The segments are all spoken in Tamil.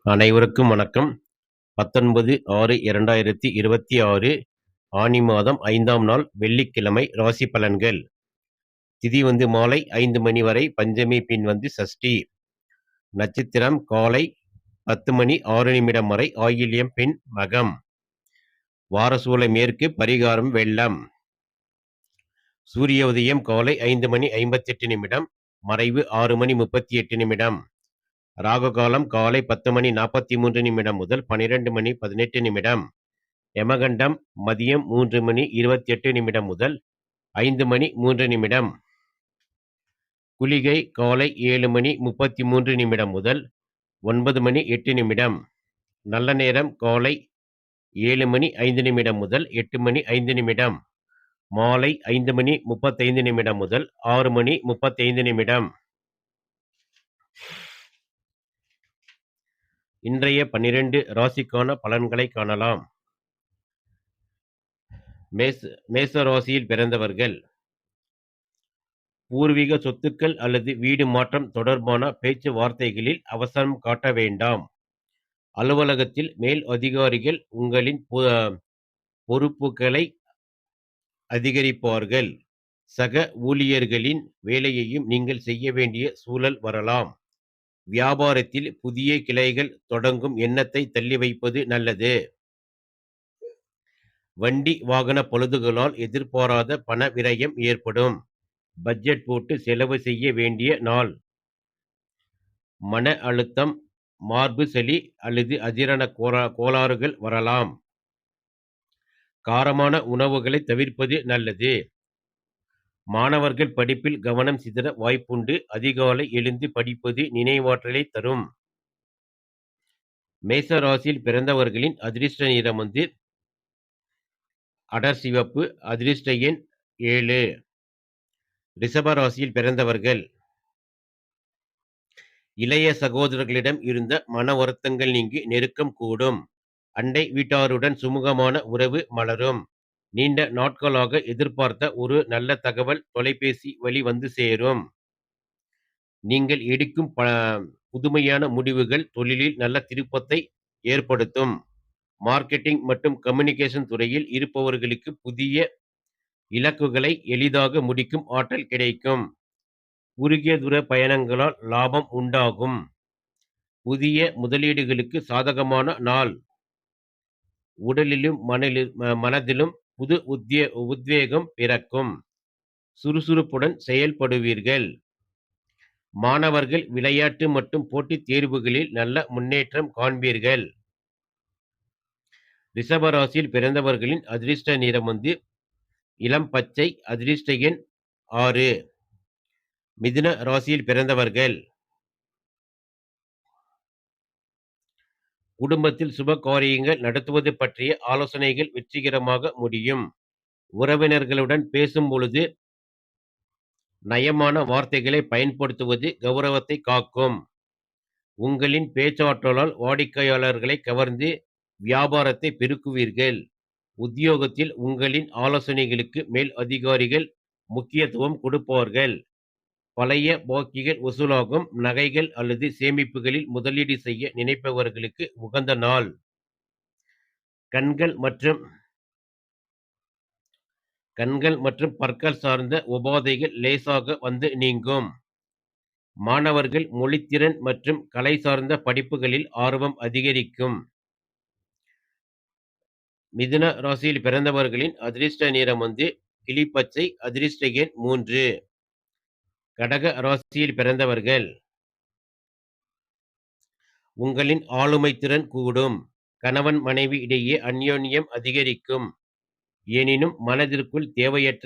அனைவருக்கும் வணக்கம். 19/6/2026 ஆனி மாதம் 5ஆம் நாள் வெள்ளிக்கிழமை ராசி பலன்கள். திதி மாலை 5 மணி வரை பஞ்சமி, பின் சஷ்டி. நட்சத்திரம் காலை 10 மணி 6 நிமிடம் வரை ஆயில்யம், பின் மகம். வாரசூலை மேற்கு, பரிகாரம் வெள்ளம். சூரிய உதயம் காலை 5 மணி 58 நிமிடம், மறைவு 6 மணி 38 நிமிடம். ராகு காலம் காலை 10 மணி 43 நிமிடம் முதல் 12 மணி 18 நிமிடம். யமகண்டம் மதியம் 3 மணி 28 நிமிடம் முதல் 5 மணி 3 நிமிடம். குளிகை காலை 7 மணி 33 நிமிடம் முதல் 9 மணி 8 நிமிடம். நல்ல நேரம் காலை 7 மணி 5 நிமிடம் முதல் 8 மணி 5 நிமிடம். மாலை 5 மணி 35 நிமிடம் முதல் 6 மணி 35 நிமிடம். இன்றைய 12 ராசிக்கான பலன்களை காணலாம். மேச ராசியில் பிறந்தவர்கள் பூர்வீக சொத்துக்கள் அல்லது வீடு மாற்றம் தொடர்பான பேச்சுவார்த்தைகளில் அவசரம் காட்ட வேண்டாம். அலுவலகத்தில் மேல் அதிகாரிகள் உங்களின் பொறுப்புகளை அதிகரிப்பார்கள். சக ஊழியர்களின் வேலையையும் நீங்கள் செய்ய வேண்டிய சூழல் வரலாம். வியாபாரத்தில் புதிய கிளைகள் தொடங்கும் எண்ணத்தை தள்ளி வைப்பது நல்லது. வண்டி வாகன பழுதுகளால் எதிர்பாராத பண விரயம் ஏற்படும். பட்ஜெட் போட்டு செலவு செய்ய வேண்டிய நாள். மன அழுத்தம், மார்பு சளி அல்லது அஜீரண கோளாறுகள் வரலாம். காரமான உணவுகளை தவிர்ப்பது நல்லது. மாணவர்கள் படிப்பில் கவனம் சிதற வாய்ப்புண்டு. அதிகாலை எழுந்து படிப்பது நினைவாற்றலை தரும். மேச ராசியில் பிறந்தவர்களின் அதிர்ஷ்ட நிறம் அடர் சிவப்பு. அதிர்ஷ்ட எண் 7. ரிஷப ராசியில் பிறந்தவர்கள் இளைய சகோதரர்களிடம் இருந்த மன வருத்தங்கள் நீங்கி நெருக்கம் கூடும். அண்டை வீட்டாருடன் சுமூகமான உறவு மலரும். நீண்ட நாட்களாக எதிர்பார்த்த ஒரு நல்ல தகவல் தொலைபேசி வழி சேரும். நீங்கள் எடுக்கும் புதுமையான முடிவுகள் தொழிலில் நல்ல திருப்பத்தை ஏற்படுத்தும். மார்க்கெட்டிங் மற்றும் கம்யூனிகேஷன் துறையில் இருப்பவர்களுக்கு புதிய இலக்குகளை எளிதாக முடிக்கும் ஆற்றல் கிடைக்கும். குறுகிய தூர பயணங்களால் லாபம் உண்டாகும். புதிய முதலீடுகளுக்கு சாதகமான நாள். உடலிலும் மனதிலும் புது உத்வேகம் பிறக்கும். சுறுசுறுப்புடன் செயல்படுவீர்கள். மாணவர்கள் விளையாட்டு மற்றும் போட்டித் தேர்வுகளில் நல்ல முன்னேற்றம் காண்பீர்கள். ரிஷப ராசியில் பிறந்தவர்களின் அதிர்ஷ்ட நிறம் இளம் பச்சை. அதிர்ஷ்ட எண் 6. மிதுன ராசியில் பிறந்தவர்கள் குடும்பத்தில் சுப காரியங்கள் நடத்துவது பற்றிய ஆலோசனைகள் வெற்றிகரமாக முடியும். உறவினர்களுடன் பேசும் பொழுது நயமான வார்த்தைகளை பயன்படுத்துவது கௌரவத்தை காக்கும். உங்களின் பேச்சாற்றலால் வாடிக்கையாளர்களை கவர்ந்து வியாபாரத்தை பெருக்குவீர்கள். உத்தியோகத்தில் உங்களின் ஆலோசனைகளுக்கு மேல் அதிகாரிகள் முக்கியத்துவம் கொடுப்பார்கள். பழைய பாக்கிகள் வசூலாகும். நகைகள் அல்லது சேமிப்புகளில் முதலீடு செய்ய நினைப்பவர்களுக்கு உகந்த நாள். கண்கள் மற்றும் பற்கள் சார்ந்த உபாதைகள் லேசாக நீங்கும். மாணவர்கள் மொழித்திறன் மற்றும் கலை சார்ந்த படிப்புகளில் ஆர்வம் அதிகரிக்கும். மிதுன ராசியில் பிறந்தவர்களின் அதிர்ஷ்ட நிறம் கிளிப்பச்சை. அதிர்ஷ்ட எண் 3. கடக ராசியில் பிறந்தவர்கள் உங்களின் ஆளுமை திறன் கூடும். கணவன் மனைவி இடையே அந்யோன்யம் அதிகரிக்கும். எனினும் மனதிற்குள் தேவையற்ற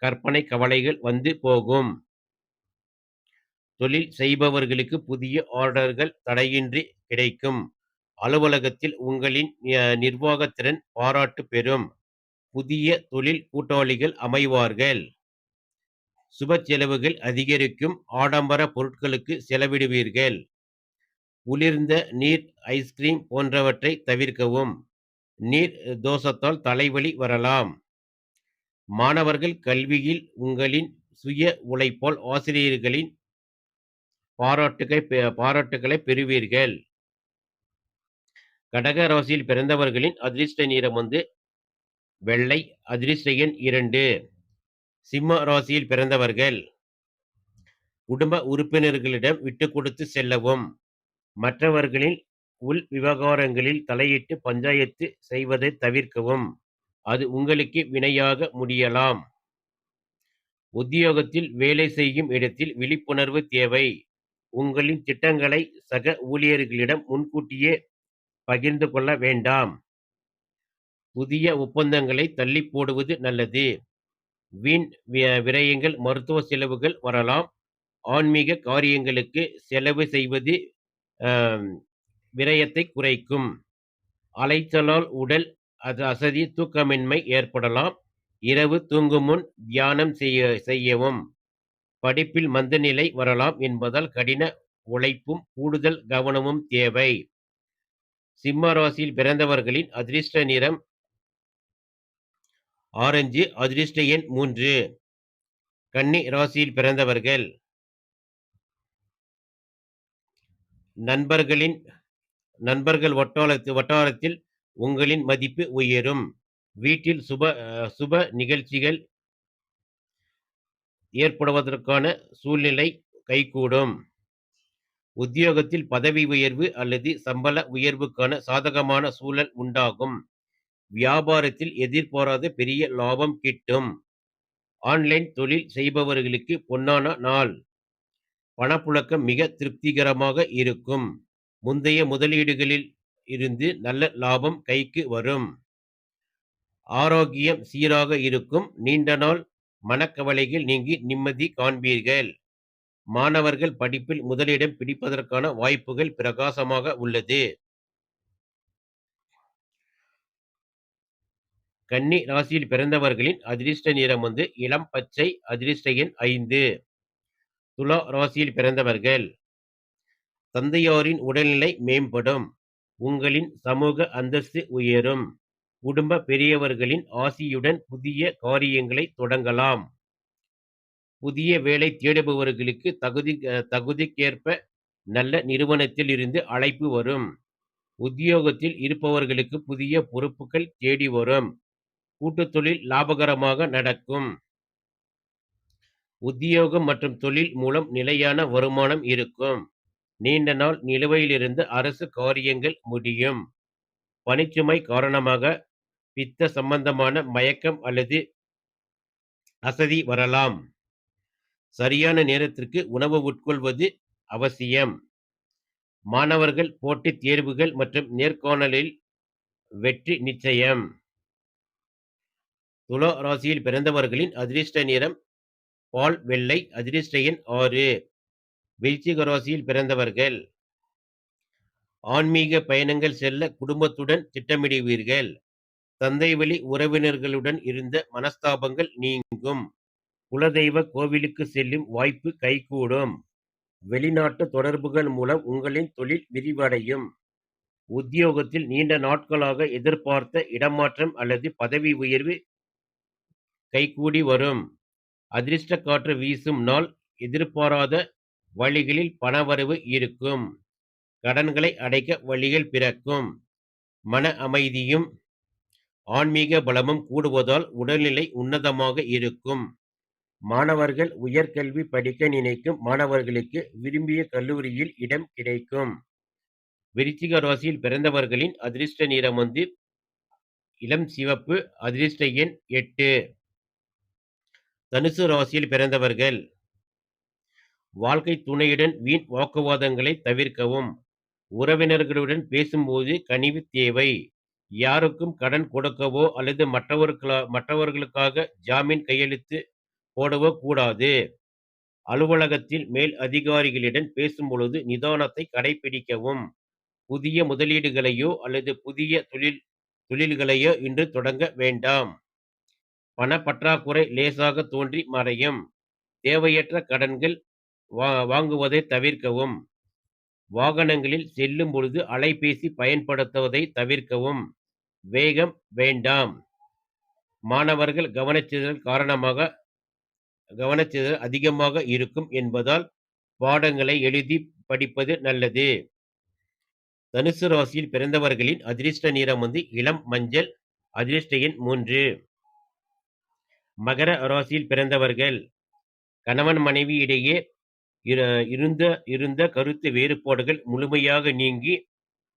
கற்பனை கவலைகள் போகும். தொழில் செய்பவர்களுக்கு புதிய ஆர்டர்கள் தடையின்றி கிடைக்கும். அலுவலகத்தில் உங்களின் நிர்வாகத்திறன் பாராட்டு பெறும். புதிய தொழில் கூட்டாளிகள் அமைவார்கள். சுப செலவுகள் அதிகரிக்கும். ஆடம்பர பொருட்களுக்கு செலவிடுவீர்கள். குளிர்ந்த நீர், ஐஸ்கிரீம் போன்றவற்றை தவிர்க்கவும். நீர் தோஷத்தால் தலைவலி வரலாம். மாணவர்கள் கல்வியில் உங்களின் சுய உழைப்பால் ஆசிரியர்களின் பாராட்டுகளை பெறுவீர்கள். கடக ராசியில் பிறந்தவர்களின் அதிர்ஷ்ட நிறம் வந்து வெள்ளை. அதிர்ஷ்ட எண் 2. சிம்ம ராசியில் பிறந்தவர்கள் குடும்ப உறுப்பினர்களிடம் விட்டுக் கொடுத்து செல்லவும். மற்றவர்களின் உள் விவகாரங்களில் தலையிட்டு பஞ்சாயத்து செய்வதை தவிர்க்கவும். அது உங்களுக்கு வினையாக முடியலாம். உத்தியோகத்தில் வேலை செய்யும் இடத்தில் விழிப்புணர்வு தேவை. உங்களின் திட்டங்களை சக ஊழியர்களிடம் முன்கூட்டியே பகிர்ந்து கொள்ள வேண்டாம். புதிய ஒப்பந்தங்களை தள்ளி போடுவது நல்லது. வீண் விரயங்கள், மருத்துவ செலவுகள் வரலாம். ஆன்மீக காரியங்களுக்கு செலவு செய்வது விரயத்தை குறைக்கும். அலைச்சலால் உடல் அசதி, தூக்கமின்மை ஏற்படலாம். இரவு தூங்கும் முன் தியானம் செய்யவும். படிப்பில் மந்தநிலை வரலாம் என்பதால் கடின உழைப்பும் கூடுதல் கவனமும் தேவை. சிம்ம ராசியில் பிறந்தவர்களின் அதிர்ஷ்ட நிறம் ஆரஞ்சு. அதிர்ஷ்ட எண் 3. கன்னி ராசியில் பிறந்தவர்கள் நண்பர்கள் வட்டாரத்தில் உங்களின் மதிப்பு உயரும். வீட்டில் சுப நிகழ்ச்சிகள் ஏற்படுவதற்கான சூழ்நிலை கைகூடும். உத்தியோகத்தில் பதவி உயர்வு அல்லது சம்பள உயர்வுக்கான சாதகமான சூழல் உண்டாகும். வியாபாரத்தில் எதிர்பாராத பெரிய லாபம் கிட்டும். ஆன்லைன் தொழில் செய்பவர்களுக்கு பொன்னான நாள். பணப்புழக்கம் மிக திருப்திகரமாக இருக்கும். முந்தைய முதலீடுகளில் இருந்து நல்ல லாபம் கைக்கு வரும். ஆரோக்கியம் சீராக இருக்கும். நீண்ட நாள் மனக்கவலைகள் நீங்கி நிம்மதி காண்பீர்கள். மாணவர்கள் படிப்பில் முதலிடம் பிடிப்பதற்கான வாய்ப்புகள் பிரகாசமாக உள்ளது. கன்னி ராசியில் பிறந்தவர்களின் அதிர்ஷ்ட நிறம் வந்து இளம் பச்சை. அதிர்ஷ்ட எண் 5. துலா ராசியில் பிறந்தவர்கள் தந்தையாரின் உடல்நிலை மேம்படும். உங்களின் சமூக அந்தஸ்து உயரும். குடும்ப பெரியவர்களின் ஆசியுடன் புதிய காரியங்களை தொடங்கலாம். புதிய வேலை தேடுபவர்களுக்கு தகுதிக்கேற்ப நல்ல நிறுவனத்தில் இருந்து அழைப்பு வரும். உத்தியோகத்தில் இருப்பவர்களுக்கு புதிய பொறுப்புகள் தேடி வரும். கூட்டுத் தொழில் லாபகரமாக நடக்கும். உத்தியோகம் மற்றும் தொழில் மூலம் நிலையான வருமானம் இருக்கும். நீண்ட நாள் நிலுவையிலிருந்து அரசு காரியங்கள் முடியும். பணிச்சுமை காரணமாக பித்த சம்பந்தமான மயக்கம் அல்லது அசதி வரலாம். சரியான நேரத்திற்கு உணவு உட்கொள்வது அவசியம். மாணவர்கள் போட்டித் தேர்வுகள் மற்றும் நேர்காணலில் வெற்றி நிச்சயம். துலா ராசியில் பிறந்தவர்களின் அதிர்ஷ்ட நிறம் பால் வெள்ளை. அதிர்ஷ்ட எண் 6. விருச்சிக ராசியில் பிறந்தவர்கள் ஆன்மீக பயணங்கள் செல்ல குடும்பத்துடன் திட்டமிடுவீர்கள். தந்தை வழி உறவினர்களுடன் இருந்த மனஸ்தாபங்கள் நீங்கும். குலதெய்வ கோவிலுக்கு செல்லும் வாய்ப்பு கைகூடும். வெளிநாட்டு தொடர்புகள் மூலம் உங்களின் தொழில் விரிவடையும். உத்தியோகத்தில் நீண்ட நாட்களாக எதிர்பார்த்த இடமாற்றம் அல்லது பதவி உயர்வு கைகூடி வரும். அதிர்ஷ்ட காற்று வீசும் நாள். எதிர்பாராத வழிகளில் பணவரவு இருக்கும். கடன்களை அடைக்க வழிகள் பிறக்கும். மன அமைதியும் ஆன்மீக பலமும் கூடுவதால் உடல்நிலை உன்னதமாக இருக்கும். மாணவர்கள் உயர்கல்வி படிக்க நினைக்கும் மாணவர்களுக்கு விரும்பிய கல்லூரியில் இடம் கிடைக்கும். விருச்சிக ராசியில் பிறந்தவர்களின் அதிர்ஷ்ட நிறம் வந்து இளம் சிவப்பு. அதிர்ஷ்ட எண் 8. தனுசு ராசியில் பிறந்தவர்கள் வாழ்க்கை துணையுடன் வீண் வாக்குவாதங்களை தவிர்க்கவும். உறவினர்களுடன் பேசும்போது கனிவு தேவை. யாருக்கும் கடன் கொடுக்கவோ அல்லது மற்றவர்களுக்காக ஜாமீன் கையெழுத்து போடவோ கூடாது. அலுவலகத்தில் மேல் அதிகாரிகளிடம் பேசும்பொழுது நிதானத்தை கடைபிடிக்கவும். புதிய முதலீடுகளையோ அல்லது புதிய தொழில்களையோ இன்று தொடங்க வேண்டாம். பணப்பற்றாக்குறை லேசாக தோன்றி மறையும். தேவையற்ற கடன்கள் வாங்குவதை தவிர்க்கவும். வாகனங்களில் செல்லும் பொழுது அலைபேசி பயன்படுத்துவதை தவிர்க்கவும். வேகம் வேண்டாம். மாணவர்கள் கவனச்சிதறல் அதிகமாக இருக்கும் என்பதால் பாடங்களை எழுதி படிப்பது நல்லது. தனுசு ராசியில் பிறந்தவர்களின் அதிர்ஷ்ட நிறம் வந்து இளம் மஞ்சள். அதிர்ஷ்ட எண் 3. மகர ராசியில் பிறந்தவர்கள் கணவன் மனைவி இடையே இருந்த இருந்த கருத்து வேறுபாடுகள் முழுமையாக நீங்கி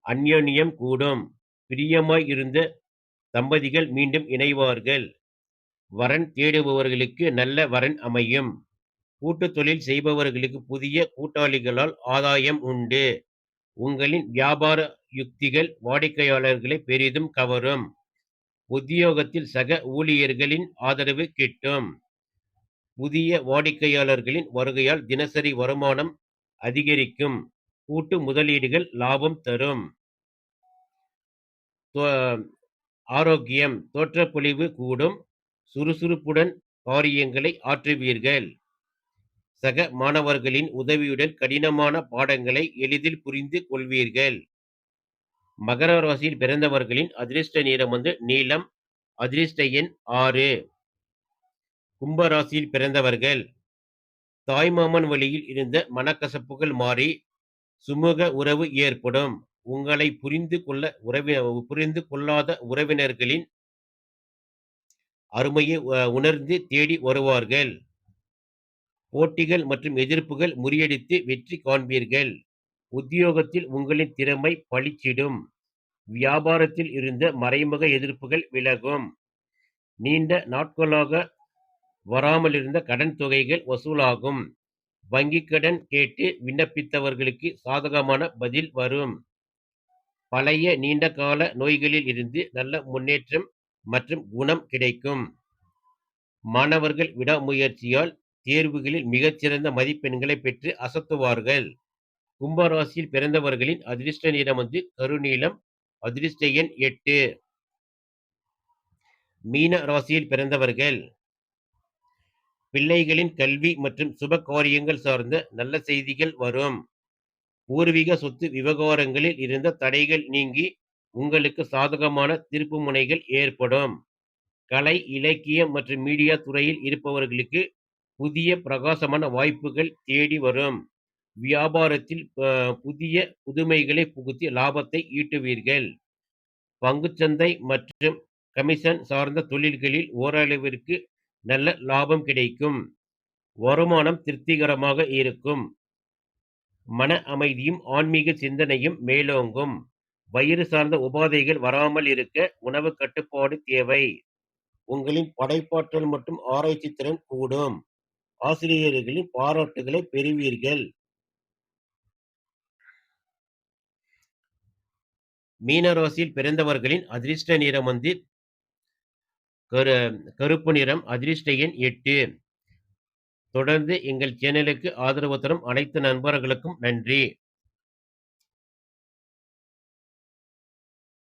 அந்யோன்யம் கூடும். பிரியமாய் இருந்த தம்பதிகள் மீண்டும் இணைவார்கள். வரன் தேடுபவர்களுக்கு நல்ல வரன் அமையும். கூட்டுத் தொழில் செய்பவர்களுக்கு புதிய கூட்டாளிகளால் ஆதாயம் உண்டு. உங்களின் வியாபார யுக்திகள் வாடிக்கையாளர்களை பெரிதும் கவரும். உத்தியோகத்தில் சக ஊழியர்களின் ஆதரவு கிட்டும். புதிய வாடிக்கையாளர்களின் வருகையால் தினசரி வருமானம் அதிகரிக்கும். கூட்டு முதலீடுகள் லாபம் தரும். ஆரோக்கியம் தோற்றப்பொழிவு கூடும். சுறுசுறுப்புடன் காரியங்களை ஆற்றுவீர்கள். சக மாணவர்களின் உதவியுடன் கடினமான பாடங்களை எளிதில் புரிந்து கொள்வீர்கள். மகர ராசியில் பிறந்தவர்களின் அதிர்ஷ்ட நிறம் வந்து நீலம். அதிர்ஷ்ட எண் 6. கும்ப ராசியில் பிறந்தவர்கள் தாய்மாமன் வழியில் இருந்த மனக்கசப்புகள் மாறி சுமூக உறவு ஏற்படும். உங்களை புரிந்து கொள்ளாத உறவினர்களின் அருமையை உணர்ந்து தேடி வருவார்கள். போட்டிகள் மற்றும் எதிர்ப்புகள் முறியடித்து வெற்றி காண்பீர்கள். உத்தியோகத்தில் உங்களின் திறமை பளிச்சிடும். வியாபாரத்தில் இருந்த மறைமுக எதிர்ப்புகள் விலகும். நீண்ட நாட்களாக வராமல் இருந்த கடன் தொகைகள் வசூலாகும். வங்கி கடன் கேட்டு விண்ணப்பித்தவர்களுக்கு சாதகமான பதில் வரும். பழைய நீண்ட கால நோய்களில் இருந்து நல்ல முன்னேற்றம் மற்றும் குணம் கிடைக்கும். மாணவர்கள் விடாமுயற்சியால் தேர்வுகளில் மிகச்சிறந்த மதிப்பெண்களை பெற்று அசத்துவார்கள். கும்பராசியில் பிறந்தவர்களின் அதிர்ஷ்ட நிறம் வந்து கருநீலம். அதிர்ஷ்ட எண் 8. மீன ராசியில் பிறந்தவர்கள் பிள்ளைகளின் கல்வி மற்றும் சுப காரியங்கள் சார்ந்த நல்ல செய்திகள் வரும். பூர்வீக சொத்து விவகாரங்களில் இருந்த தடைகள் நீங்கி உங்களுக்கு சாதகமான திருப்பு முனைகள் ஏற்படும். கலை, இலக்கியம் மற்றும் மீடியா துறையில் இருப்பவர்களுக்கு புதிய பிரகாசமான வாய்ப்புகள் தேடி வரும். வியாபாரத்தில் புதிய புதுமைகளை புகுத்தி லாபத்தை ஈட்டுவீர்கள். பங்குச்சந்தை மற்றும் கமிஷன் சார்ந்த தொழில்களில் ஓரளவிற்கு நல்ல லாபம் கிடைக்கும். வருமானம் திருப்திகரமாக இருக்கும். மன அமைதியும் ஆன்மீக சிந்தனையும் மேலோங்கும். வயிறு சார்ந்த உபாதைகள் வராமல் இருக்க உணவு கட்டுப்பாடு தேவை. உங்களின் படைப்பாற்றல் மற்றும் ஆராய்ச்சி திறன் கூடும். ஆசிரியர்களின் பாராட்டுகளை பெறுவீர்கள். மீனராசியில் பிறந்தவர்களின் அதிர்ஷ்ட நிறம் வந்து கருப்பு நிறம். அதிர்ஷ்ட எண் 8. தொடர்ந்து எங்கள் சேனலுக்கு ஆதரவு தரும் அனைத்து நண்பர்களுக்கும் நன்றி.